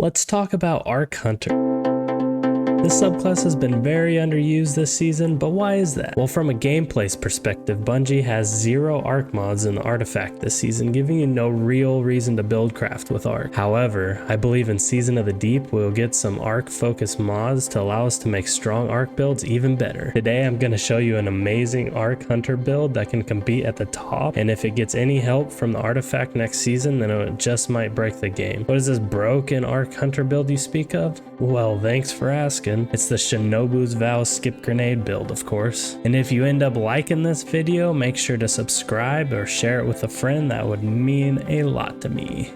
Let's talk about Arc Hunter. This subclass has been very underused this season, but why is that? Well, from a gameplay perspective, Bungie has 0 Arc mods in the artifact this season, giving you no real reason to build craft with Arc. However, I believe in Season of the Deep we'll get some Arc focused mods to allow us to make strong Arc builds even better. Today I'm going to show you an amazing Arc Hunter build that can compete at the top, and if it gets any help from the artifact next season, then it just might break the game. What is this broken Arc Hunter build you speak of? Well, thanks for asking. It's the Shinobu's Vow skip grenade build, of course. And if you end up liking this video, make sure to subscribe or share it with a friend. That would mean a lot to me.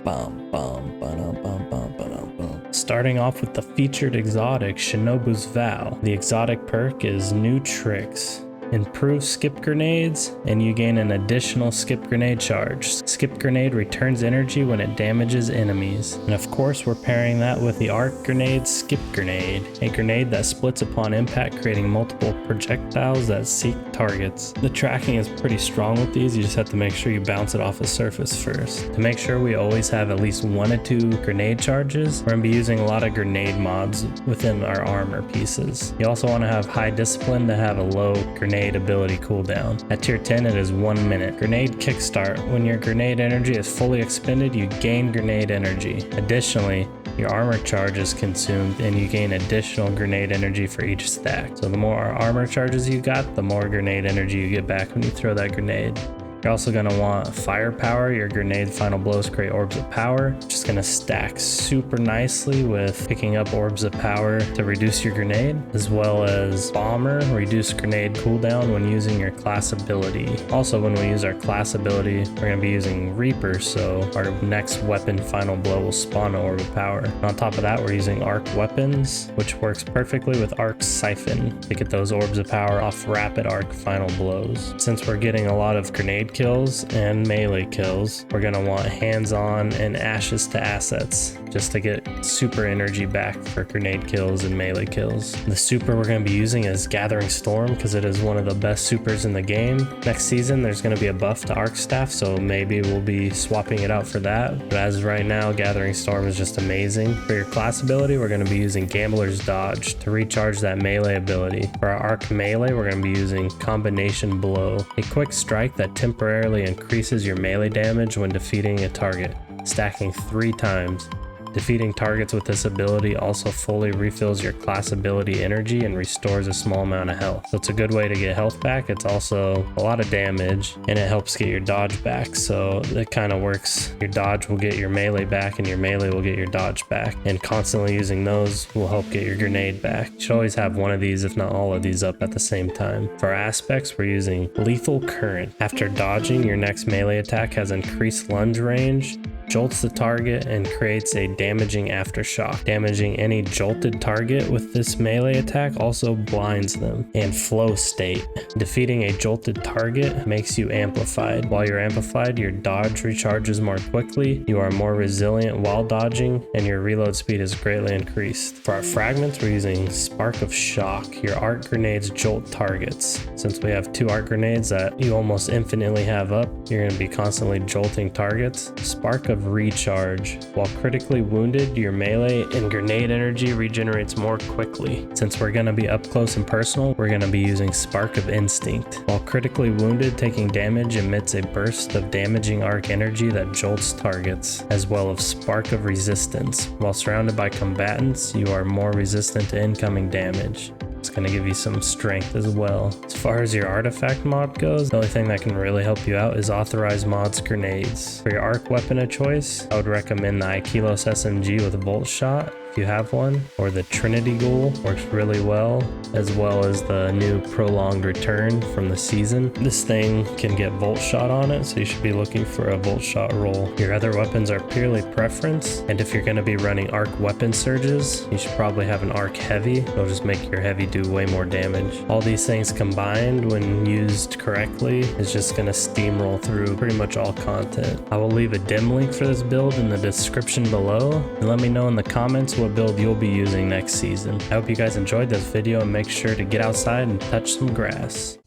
Starting off with the featured exotic, Shinobu's Vow. The exotic perk is New Tricks. Improve skip grenades, and you gain an additional skip grenade charge. Skip grenade returns energy when it damages enemies. And of course, we're pairing that with the Arc Grenade Skip Grenade, a grenade that splits upon impact, creating multiple projectiles that seek targets. The tracking is pretty strong with these, you just have to make sure you bounce it off a surface first. To make sure we always have at least 1 to 2 grenade charges, we're going to be using a lot of grenade mods within our armor pieces. You also want to have high discipline to have a low grenade ability cooldown. At tier 10 it is 1 minute. Grenade kickstart. When your grenade energy is fully expended, you gain grenade energy. Additionally, your armor charge is consumed and you gain additional grenade energy for each stack. So the more armor charges you got, the more grenade energy you get back when you throw that grenade. You're also going to want firepower. Your grenade final blows create orbs of power. Just going to stack super nicely with picking up orbs of power to reduce your grenade, as well as bomber, reduce grenade cooldown when using your class ability. Also, when we use our class ability, we're going to be using Reaper, so our next weapon final blow will spawn an orb of power. And on top of that, we're using arc weapons, which works perfectly with arc siphon to get those orbs of power off rapid arc final blows. Since we're getting a lot of grenade kills and melee kills, we're going to want hands-on and ashes to assets just to get super energy back for grenade kills and melee kills. The super we're going to be using is Gathering Storm because it is one of the best supers in the game. Next season there's going to be a buff to Arc Staff, so maybe we'll be swapping it out for that, but as of right now, Gathering Storm is just amazing. For your class ability, we're going to be using Gambler's Dodge to recharge that melee ability. For our arc melee, we're going to be using Combination Blow, a quick strike that temporarily increases your melee damage when defeating a target, stacking 3 times. Defeating targets with this ability also fully refills your class ability energy and restores a small amount of health. So it's a good way to get health back. It's also a lot of damage and it helps get your dodge back. So it kind of works. Your dodge will get your melee back and your melee will get your dodge back. And constantly using those will help get your grenade back. You should always have one of these, if not all of these, up at the same time. For our aspects, we're using Lethal Current. After dodging, your next melee attack has increased lunge range, jolts the target, and creates a damaging aftershock. Damaging any jolted target with this melee attack also blinds them. And Flow State. Defeating a jolted target makes you amplified. While you're amplified, your dodge recharges more quickly, you are more resilient while dodging, and your reload speed is greatly increased. For our fragments, we're using Spark of Shock. Your arc grenades jolt targets. Since we have 2 arc grenades that you almost infinitely have up, you're going to be constantly jolting targets. Spark of Recharge. While critically wounded, your melee and grenade energy regenerates more quickly. Since we're going to be up close and personal, we're going to be using Spark of Instinct. While critically wounded, taking damage emits a burst of damaging arc energy that jolts targets, as well as Spark of Resistance. While surrounded by combatants, you are more resistant to incoming damage. It's going to give you some strength as well. As far as your artifact mod goes, the only thing that can really help you out is authorized mods grenades. For your arc weapon of choice, I would recommend the Aikilos SMG with Volt Shot, if you have one, or the Trinity Ghoul works really well as the new Prolonged Return from the season. This thing can get Volt Shot on it, so you should be looking for a Volt Shot roll. Your other weapons are purely preference, and if you're going to be running arc weapon surges, you should probably have an arc heavy. It'll just make your heavy do way more damage. All these things combined, when used correctly, is just going to steamroll through pretty much all content. I will leave a dim link for this build in the description below, and let me know in the comments what build you'll be using next season. I hope you guys enjoyed this video and make sure to get outside and touch some grass.